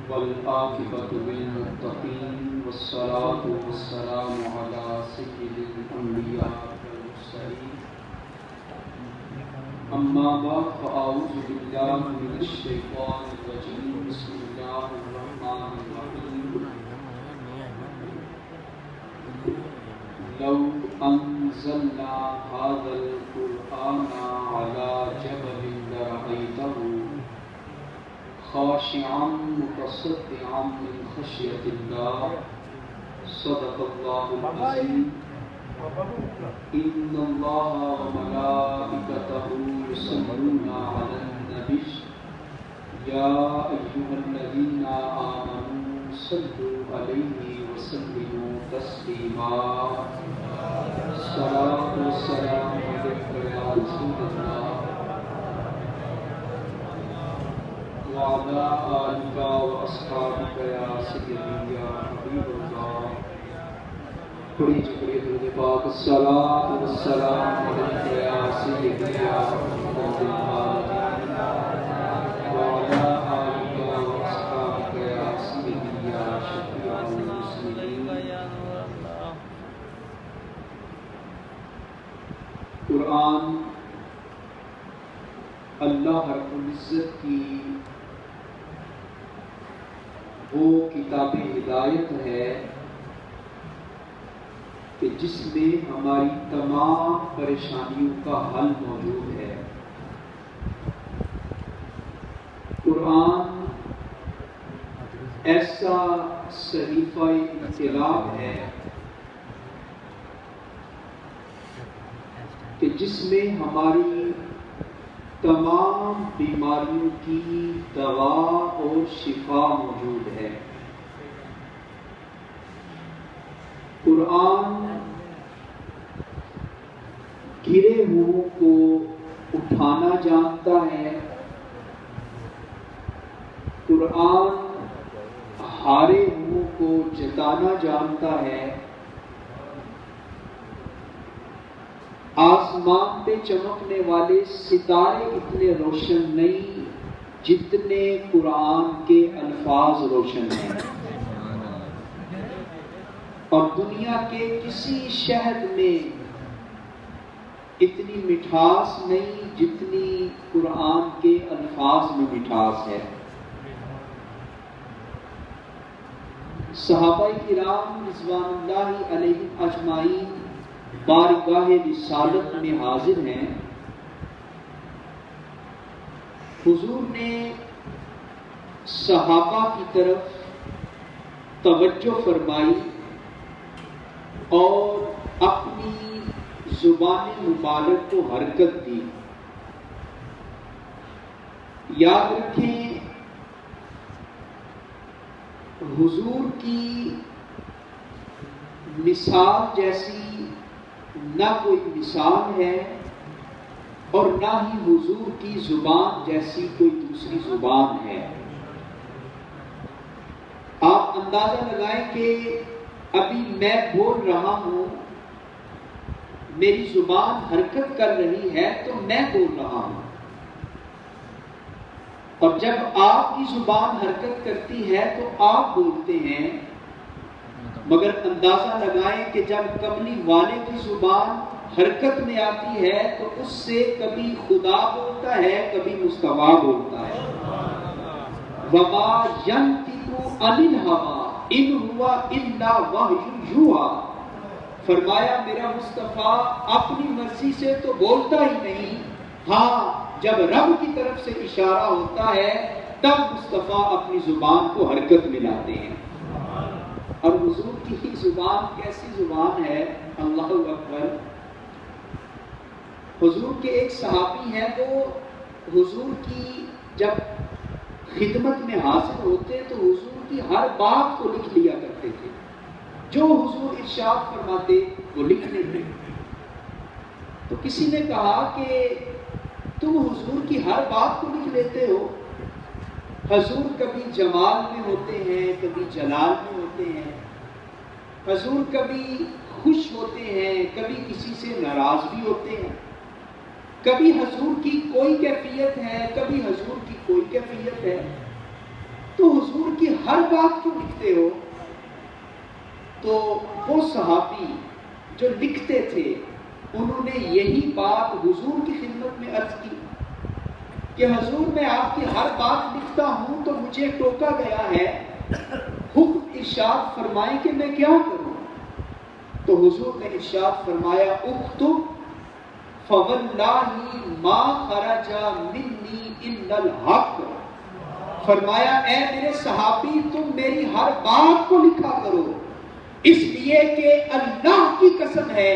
والعاقبة للمتقين والصلاة والسلام على سيد الأنبياء والمرسلين أما بعد فأعوذ بالله من الشيطان الرجيم بسم الله الرحمن الرحيم لو أنزلنا هذا القرآن على جبل لرأيته خاشعا متصدعا من خشية الله صدق الله العظيم إن الله وملائكته يصلون على النبي يا أيها الذين آمنوا صلوا عليه وسلموا تسليما الصلاة والسلام عليك يا رسول الله وعلى آلك وأصحابك يا سيدي يا حبيب الله بڑی شکریہ درود پاک الصلاۃ والسلام علیک یا سیدی یا محمد العالمین وعلی آلک واصحابک یا سیدی یا شفیع المسلمین۔ قرآن اللہ رب العزت کی وہ کتاب ہدایت ہے کہ جس میں ہماری تمام پریشانیوں کا حل موجود ہے۔ قرآن ایسا صحیفہ انقلاب ہے کہ جس میں ہماری تمام بیماریوں کی دوا اور شفا موجود ہے۔ قرآن گرے ہوئوں کو اٹھانا جانتا ہے، قرآن ہارے ہوئوں کو جتانا جانتا ہے، آسمان پہ چمکنے والے ستارے اتنے روشن نہیں جتنے قرآن کے الفاظ روشن ہیں، اور دنیا کے کسی شہد میں اتنی مٹھاس نہیں جتنی قرآن کے الفاظ میں مٹھاس ہے۔ صحابہ کرام رضوان اللہ علیہم اجمعین بارگاہ رسالت میں حاضر ہیں۔ حضور نے صحابہ کی طرف توجہ فرمائی اور اپنی زبان مبارک کو حرکت دی۔ یاد رکھیں حضور کی مثال جیسی نہ کوئی مثال ہے اور نہ ہی حضور کی زبان جیسی کوئی دوسری زبان ہے۔ آپ اندازہ لگائیں کہ ابھی میں بول رہا ہوں، میری زبان حرکت کر رہی ہے تو میں بول رہا ہوں، اور جب آپ کی زبان حرکت کرتی ہے تو آپ بولتے ہیں، مگر اندازہ لگائیں کہ جب کملی والے کی زبان حرکت میں آتی ہے تو اس سے کبھی خدا بولتا ہے کبھی مصطفیٰ بولتا ہے۔ وَمَا يَنْطِقُ عَنِ الْهَوَىٰ إِنْ هُوَ إِلَّا وَحْيٌ يُوحَىٰ، فرمایا میرا مصطفیٰ اپنی مرضی سے تو بولتا ہی نہیں، ہاں جب رب کی طرف سے اشارہ ہوتا ہے تب مصطفیٰ اپنی زبان کو حرکت میں لاتے ہیں۔ اور حضور کی زبان کیسی زبان ہے، اللہ اکبر۔ حضور کے ایک صحابی ہیں، وہ حضور کی جب خدمت میں حاضر ہوتے تو حضور کی ہر بات کو لکھ لیا کرتے تھے، جو حضور ارشاد فرماتے وہ لکھ لیتے۔ تو کسی نے کہا کہ تم حضور کی ہر بات کو لکھ لیتے ہو، حضور کبھی جمال میں ہوتے ہیں کبھی جلال میں ہوتے ہیں، حضور کبھی خوش ہوتے ہیں کبھی کسی سے ناراض بھی ہوتے ہیں، کبھی حضور کی کوئی کیفیت ہے کبھی حضور کی کوئی کیفیت ہے، تو حضور کی ہر بات کیوں لکھتے ہو؟ تو وہ صحابی جو لکھتے تھے انہوں نے یہی بات حضور کی خدمت میں عرض کی کہ حضور میں آپ کی ہر بات لکھتا ہوں تو مجھے ٹوکا گیا ہے، حکم ارشاد فرمائیں کہ میں کیا کروں؟ تو حضور نے ارشاد فرمایا اکتب فواللہ ما خرج منی الا الحق، فرمایا اے میرے صحابی تم میری ہر بات کو لکھا کرو، اس لیے کہ اللہ کی قسم ہے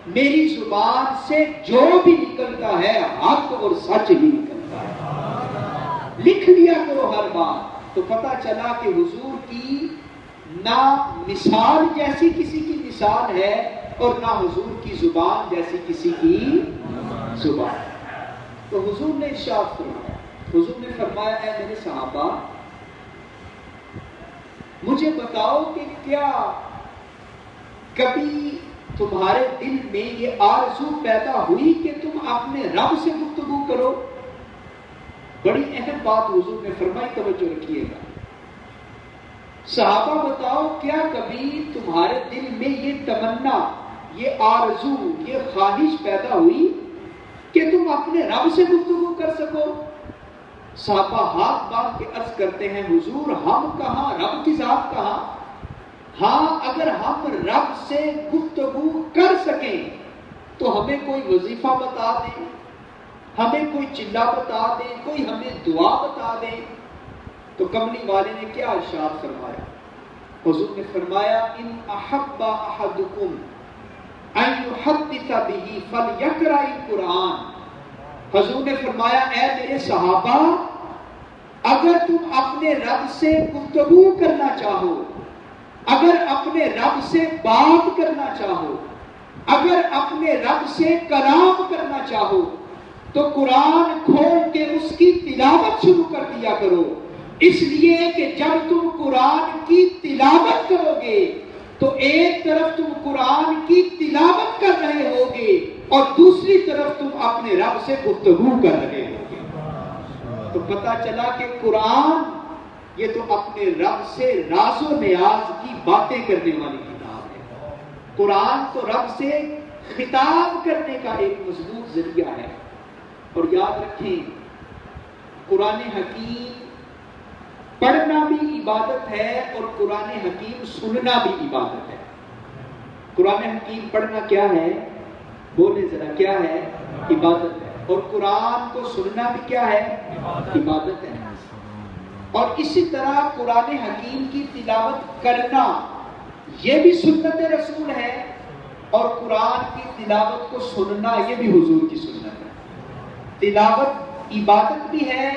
میری زبان سے جو بھی نکلتا ہے حق اور سچ ہی نکلتا ہے، لکھ لیا کرو ہر بات۔ تو پتہ چلا کہ حضور کی نہ مثال جیسی کسی کی مثال ہے اور نہ حضور کی زبان جیسی کسی کی زبان۔ تو حضور نے ارشاد فرمایا، حضور نے فرمایا اے میرے صحابہ مجھے بتاؤ کہ کیا کبھی تمہارے دل میں یہ آرزو پیدا ہوئی کہ تم اپنے رب سے گفتگو کرو؟ بڑی اہم بات حضور نے فرمائی، توجہ رکھیے گا۔ صحابہ بتاؤ کیا کبھی تمہارے دل میں یہ تمنا، یہ آرزو، یہ خواہش پیدا ہوئی کہ تم اپنے رب سے گفتگو کر سکو؟ صحابہ ہاتھ باندھ کے عرض کرتے ہیں حضور ہم کہاں، رب کی ذات کہاں؟ ہاں اگر ہم رب سے گفتگو کر سکیں تو ہمیں کوئی وظیفہ بتا دیں، ہمیں کوئی چلا بتا دیں، کوئی ہمیں دعا بتا دیں۔ تو کملی والے نے کیا ارشاد فرمایا؟ حضور نے فرمایا ان احب احدکم ان یحدث به فلیقرأ القرآن، حضور نے فرمایا اے میرے صحابہ اگر تم اپنے رب سے گفتگو کرنا چاہو، اگر اپنے رب سے بات کرنا چاہو، اگر اپنے رب سے کلام کرنا چاہو تو قرآن کھول کے اس کی تلاوت شروع کر دیا کرو، اس لیے کہ جب تم قرآن کی تلاوت کرو گے تو ایک طرف تم قرآن کی تلاوت کر رہے ہوگے اور دوسری طرف تم اپنے رب سے گفتگو کر رہے ہوگے۔ تو پتہ چلا کہ قرآن یہ تو اپنے رب سے راز و نیاز کی باتیں کرنے والی کتاب ہے۔ قرآن تو رب سے خطاب کرنے کا ایک مضبوط ذریعہ ہے۔ اور یاد رکھیں قرآن حکیم پڑھنا بھی عبادت ہے اور قرآن حکیم سننا بھی عبادت ہے۔ قرآن حکیم پڑھنا کیا ہے؟ بولے ذرا کیا ہے؟ عبادت ہے۔ اور قرآن کو سننا بھی کیا ہے؟ عبادت ہے۔ اور اسی طرح قرآن حکیم کی تلاوت کرنا یہ بھی سنت رسول ہے اور قرآن کی تلاوت کو سننا یہ بھی حضور کی سنت ہے۔ تلاوت عبادت بھی ہے،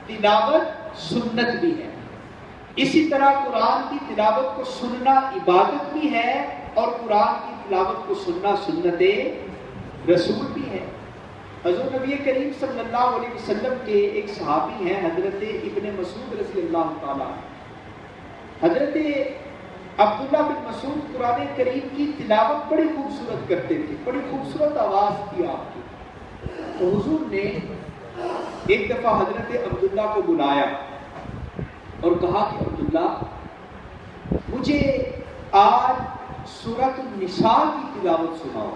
تلاوت سنت بھی ہے۔ اسی طرح قرآن کی تلاوت کو سننا عبادت بھی ہے اور قرآن کی تلاوت کو سننا سنت رسول بھی ہے۔ حضور نبی کریم صلی اللہ علیہ وسلم کے ایک صحابی ہیں حضرت ابن مسعود رضی اللہ تعالیٰ۔ حضرت عبداللہ بن مسعود قرآن کریم کی تلاوت بڑی خوبصورت کرتے تھے، بڑی خوبصورت آواز تھی آپ کی۔ تو حضور نے ایک دفعہ حضرت عبداللہ کو بلایا اور کہا کہ عبداللہ مجھے آج سورۃ النساء کی تلاوت سناؤ،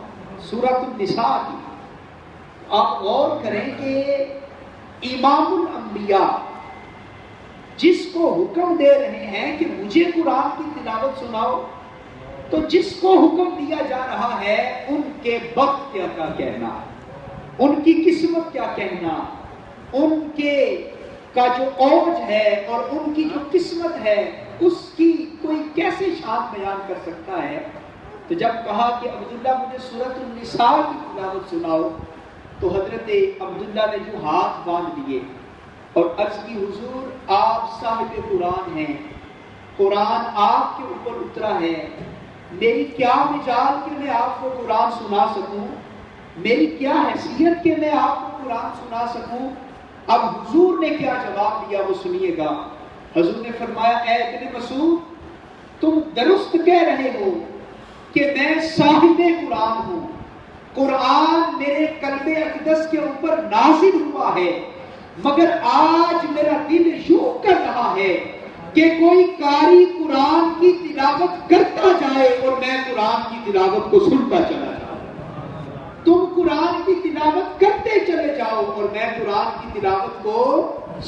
سورۃ النساء کی۔ آپ غور کریں کہ امام الانبیاء جس کو حکم دے رہے ہیں کہ مجھے قرآن کی تلاوت سناؤ، تو جس کو حکم دیا جا رہا ہے ان کے وقت کیا کہنا، ان کی قسمت کیا کہنا، ان کے کا جو اوج ہے اور ان کی جو قسمت ہے اس کی کوئی کیسے شان بیان کر سکتا ہے؟ تو جب کہا کہ عبداللہ مجھے سورۃ النساء کی تلاوت سناؤ تو حضرت عبداللہ نے جو ہاتھ باندھ دیے اور عرض کی حضور آپ صاحب قرآن ہیں، قرآن آپ کے اوپر اترا ہے، میری کیا مجال کہ میں آپ کو قرآن سنا سکوں، میری کیا حیثیت کہ میں آپ کو قرآن سنا سکوں؟ اب حضور نے کیا جواب دیا وہ سنیے گا۔ حضور نے فرمایا اے ابن مسعود تم درست کہہ رہے ہو کہ میں صاحب قرآن ہوں، قرآن میرے قلب اقدس کے اوپر نازل ہوا ہے، مگر آج میرا دل یوں کر رہا ہے کہ کوئی قاری قرآن کی تلاوت کرتا جائے اور میں قرآن کی تلاوت کو سنتا چلا جاؤں. تم قرآن کی تلاوت کرتے چلے جاؤ اور میں قرآن کی تلاوت کو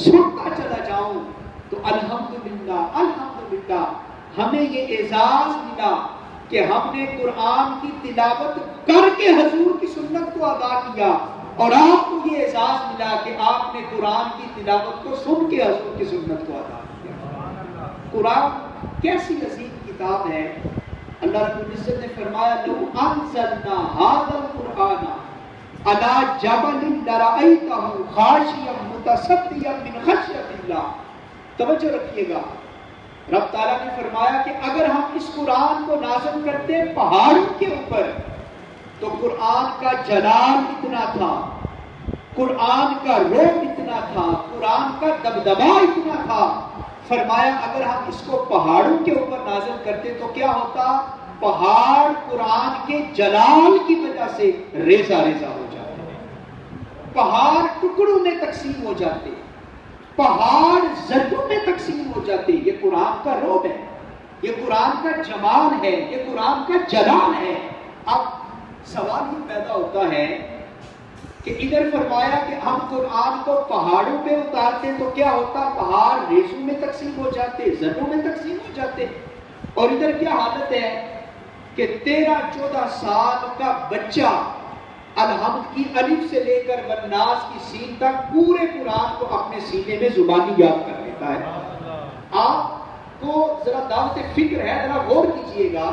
سنتا چلا جاؤں. تو الحمدللہ الحمدللہ ہمیں یہ اعزاز ملا کہ ہم نے قرآن کی تلاوت کر کے حضور کی سنت کو ادا کیا، اور آپ کو یہ احساس ملا کہ آپ نے قرآن کی تلاوت کو سن کے حضور کی سنت کو ادا کیا. قرآن کیسی عظیم کتاب ہے. اللہ رب العزت نے فرمایا لو انزلنا هذا القرآن على جبل لرأيته خاشعا متصدعا من خشیۃ اللہ. توجہ رکھیے گا، رب تعالیٰ نے فرمایا کہ اگر ہم اس قرآن کو نازل کرتے پہاڑوں کے اوپر تو قرآن کا جلال اتنا تھا، قرآن کا روح اتنا تھا، قرآن کا دبدبا اتنا تھا. فرمایا اگر ہم اس کو پہاڑوں کے اوپر نازل کرتے تو کیا ہوتا؟ پہاڑ قرآن کے جلال کی وجہ سے ریزہ ریزہ ہو جاتے، پہاڑ ٹکڑوں میں تقسیم ہو جاتے، پہاڑ زروں میں تقسیم ہو جاتے. یہ قرآن کا روح ہے، یہ قرآن کا جمال ہے، یہ قرآن کا جلال ہے. اب سوال یہ پیدا ہوتا ہے کہ ادھر فرمایا کہ ہم قرآن کو پہاڑوں پہ اتارتے تو کیا ہوتا؟ پہاڑ ریزوں میں تقسیم ہو جاتے، زروں میں تقسیم ہو جاتے. اور ادھر کیا حالت ہے کہ 13-14 سال کا بچہ الحمد کی الف سے لے کر والناس کی سین تک پورے قرآن کو اپنے سینے میں زبانی یاد کر لیتا ہے. آپ کو ذرا دعوت فکر ہے، ذرا غور کیجئے گا.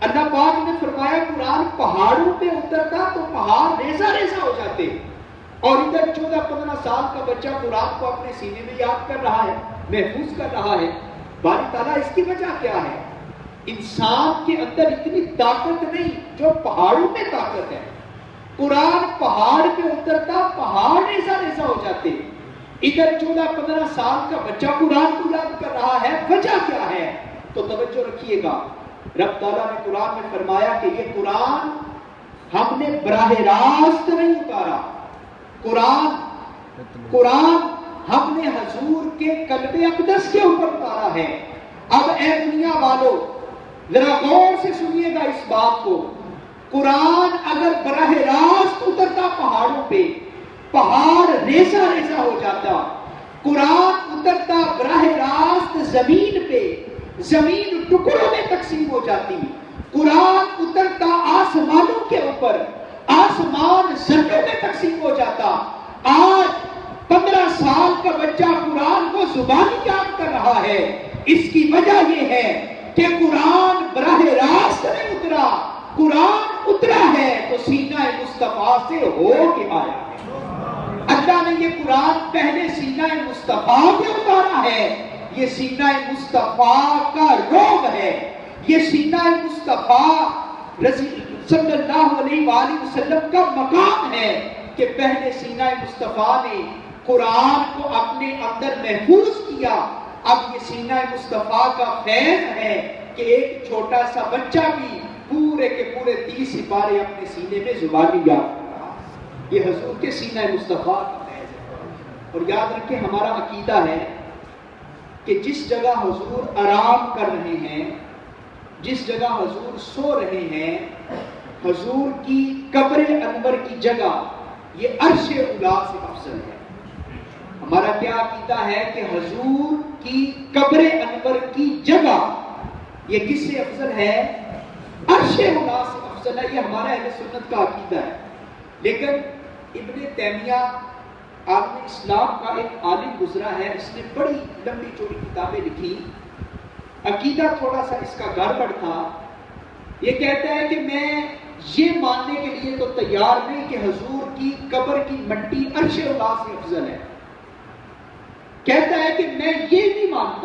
اللہ پاک نے فرمایا قرآن پہاڑوں پہ اترتا تو پہاڑ ریزہ ریزہ ہو جاتے، اور ادھر 14-15 سال کا بچہ قرآن کو اپنے سینے میں یاد کر رہا ہے، محفوظ کر رہا ہے. باری تعالیٰ اس کی وجہ کیا ہے؟ انسان کے اندر اتنی طاقت نہیں جو پہاڑوں میں طاقت ہے. قرآن پہاڑ پہ اترتا، پہاڑ ریزہ ریزہ ہو جاتے. ادھر 14-15 سال کا بچہ قرآن کو یاد کر رہا ہے. وجہ کیا ہے؟ تو توجہ رکھیے گا، رب تعالیٰ نے قرآن میں فرمایا کہ یہ قرآن ہم نے براہ راست نہیں اتارا. قرآن ہم نے حضور کے قلب اقدس کے اوپر اتارا ہے. اب اے دنیا والو ذرا غور سے سنیے گا اس بات کو. قرآن اگر براہ راست اترتا پہاڑوں پہ، پہاڑ ریزہ ریزہ ہو جاتا. قرآن اترتا براہ راست زمین پہ، زمین ٹکڑوں میں تقسیم ہو جاتی. قرآن اترتا آسمانوں کے اوپر، آسمان زمینوں میں تقسیم ہو جاتا. آج 15 سال کا بچہ قرآن کو زبانی یاد کر رہا ہے. اس کی وجہ یہ ہے کہ قرآن براہ راست نہیں اترا. قرآن اترا ہے تو سینہ مصطفیٰ سے ہو کے آیا ہے. اللہ نے یہ قرآن پہلے سینہ مصطفیٰ پہ اتارا ہے. یہ سینہ مصطفیٰ کا روح ہے، یہ سینہ مصطفیٰ صلی اللہ علیہ وآلہ وسلم کا مقام ہے کہ پہلے سینہ مصطفیٰ نے قرآن کو اپنے اندر محفوظ کیا. اب یہ سینہ مصطفیٰ کا فیض ہے کہ ایک چھوٹا سا بچہ بھی پورے کے پورے 30 سپارے اپنے سینے میں زبانی یاد کر رہا. یہ حضور کے سینہ مصطفیٰ کا فیض ہے. اور یاد رکھیں ہمارا عقیدہ ہے کہ جس جگہ حضور آرام کر رہے ہیں، جس جگہ حضور سو رہے ہیں، حضور کی قبر انور کی جگہ یہ عرش اولا سے افضل ہے. ہمارا کیا عقیدہ ہے کہ حضور کی قبر انور کی جگہ یہ کس سے افضل ہے؟ عرش اولا سے افضل ہے. یہ ہمارا اہل سنت کا عقیدہ ہے. لیکن ابن تیمیہ عالم اسلام کا ایک عالم گزرا ہے، اس نے بڑی لمبی چوڑی کتابیں لکھی. عقیدہ تھوڑا سا اس کا گڑبڑ تھا. یہ کہتا ہے کہ میں یہ ماننے کے لیے تو تیار نہیں کہ حضور کی قبر کی مٹی عرش اولا سے افضل ہے. کہتا ہے کہ میں یہ نہیں مانتا